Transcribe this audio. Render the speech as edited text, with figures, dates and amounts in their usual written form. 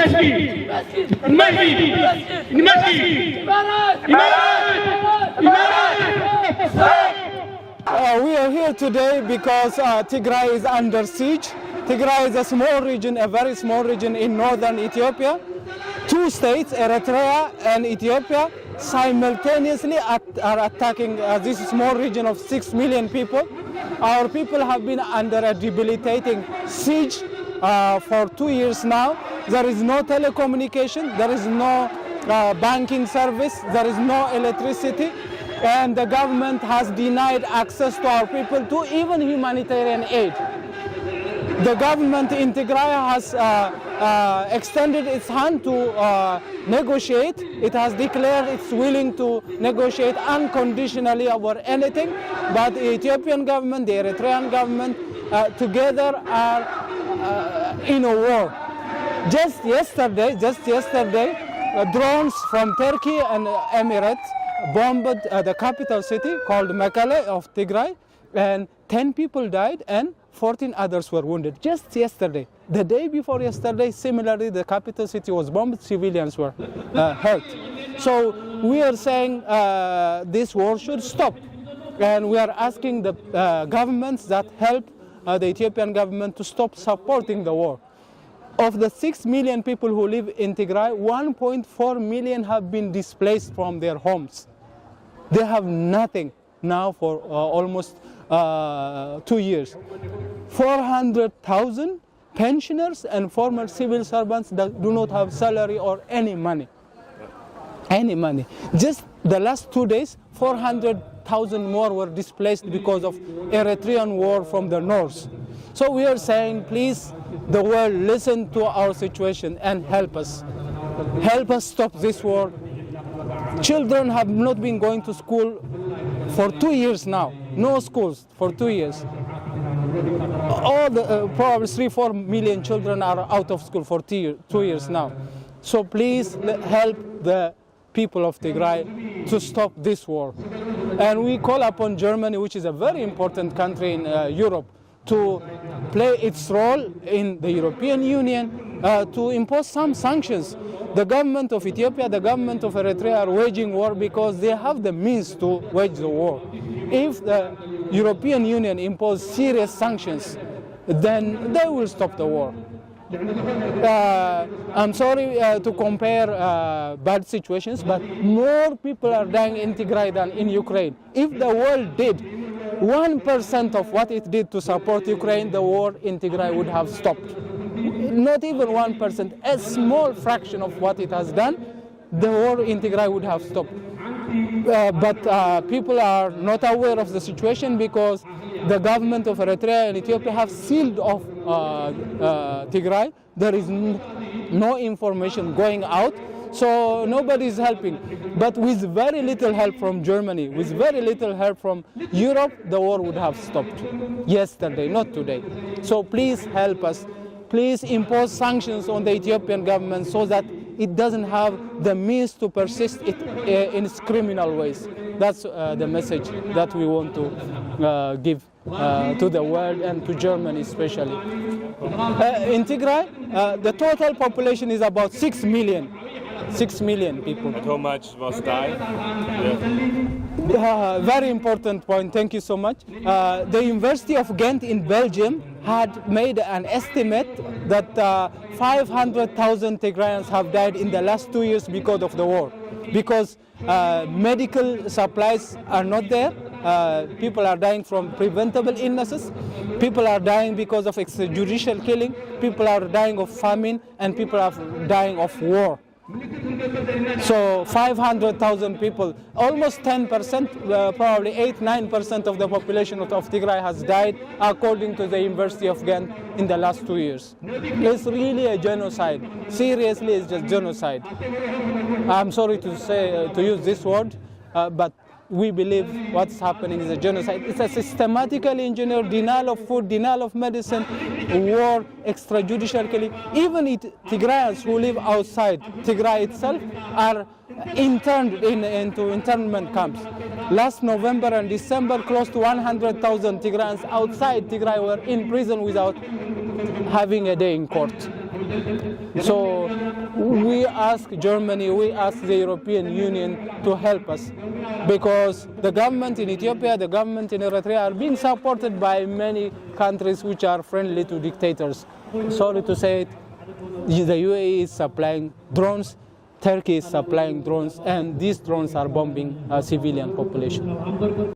We are here today because Tigray is under siege. Tigray is a small region, a very small region in northern Ethiopia. Two states, Eritrea and Ethiopia, simultaneously are attacking this small region of 6 million people. Our people have been under a debilitating siege for 2 years now. There is no telecommunication, there is no banking service, there is no electricity, and the government has denied access to our people to even humanitarian aid. The government in Tigray has extended its hand to negotiate. It has declared it's willing to negotiate unconditionally about anything, but the Ethiopian government, the Eritrean government, together are in a war. Just yesterday, drones from Turkey and Emirates bombed the capital city called Mekelle of Tigray, and 10 people died and 14 others were wounded. Just yesterday. The day before yesterday, similarly, the capital city was bombed, civilians were hurt. So we are saying this war should stop. And we are asking the governments that help the Ethiopian government to stop supporting the war. Of the 6 million people who live in Tigray, 1.4 million have been displaced from their homes. They have nothing now for almost 2 years. 400,000 pensioners and former civil servants that do not have salary or any money. Just the last 2 days, 400,000 more were displaced because of Eritrean war from the north. So we are saying, please, the world, listen to our situation and help us. Help us stop this war. Children have not been going to school for 2 years now. No schools for 2 years. All the probably 3-4 million children are out of school for 2 years now. So please help the people of Tigray to stop this war. And we call upon Germany, which is a very important country in Europe, to play its role in the European Union to impose some sanctions. The government of Ethiopia, the government of Eritrea are waging war because they have the means to wage the war. If the European Union imposes serious sanctions, then they will stop the war. I'm sorry to compare bad situations, but more people are dying in Tigray than in Ukraine. If the world did 1% of what it did to support Ukraine, the war in Tigray would have stopped. Not even 1%, a small fraction of what it has done, the war in Tigray would have stopped. But people are not aware of the situation because the government of Eritrea and Ethiopia have sealed off Tigray. There is no information going out, so nobody is helping. But with very little help from Germany, with very little help from Europe, the war would have stopped yesterday, not today. So please help us. Please impose sanctions on the Ethiopian government so that it doesn't have the means to persist in its criminal ways. That's the message that we want to give to the world and to Germany especially. In Tigray, the total population is about 6 million. 6 million people. And how much was died? Very important point, thank you so much. The University of Ghent in Belgium had made an estimate that 500,000 Tigrayans have died in the last 2 years because of the war. Because medical supplies are not there, people are dying from preventable illnesses, people are dying because of extrajudicial killing, people are dying of famine, and people are dying of war. So 500,000 people, almost 10%, probably 8-9% of the population of Tigray has died, according to the University of Ghent, in the last 2 years. It's really a genocide. Seriously, it's just genocide. I'm sorry to use this word, but we believe what's happening is a genocide. It's a systematically engineered denial of food, denial of medicine, war, extrajudicial killing. Even Tigrayans who live outside Tigray itself are interned into internment camps. Last November and December, close to 100,000 Tigrayans outside Tigray were in prison without having a day in court. So we ask Germany, we ask the European Union to help us, because the government in Ethiopia, the government in Eritrea are being supported by many countries which are friendly to dictators. Sorry to say it, the UAE is supplying drones, Turkey is supplying drones, and these drones are bombing civilian population.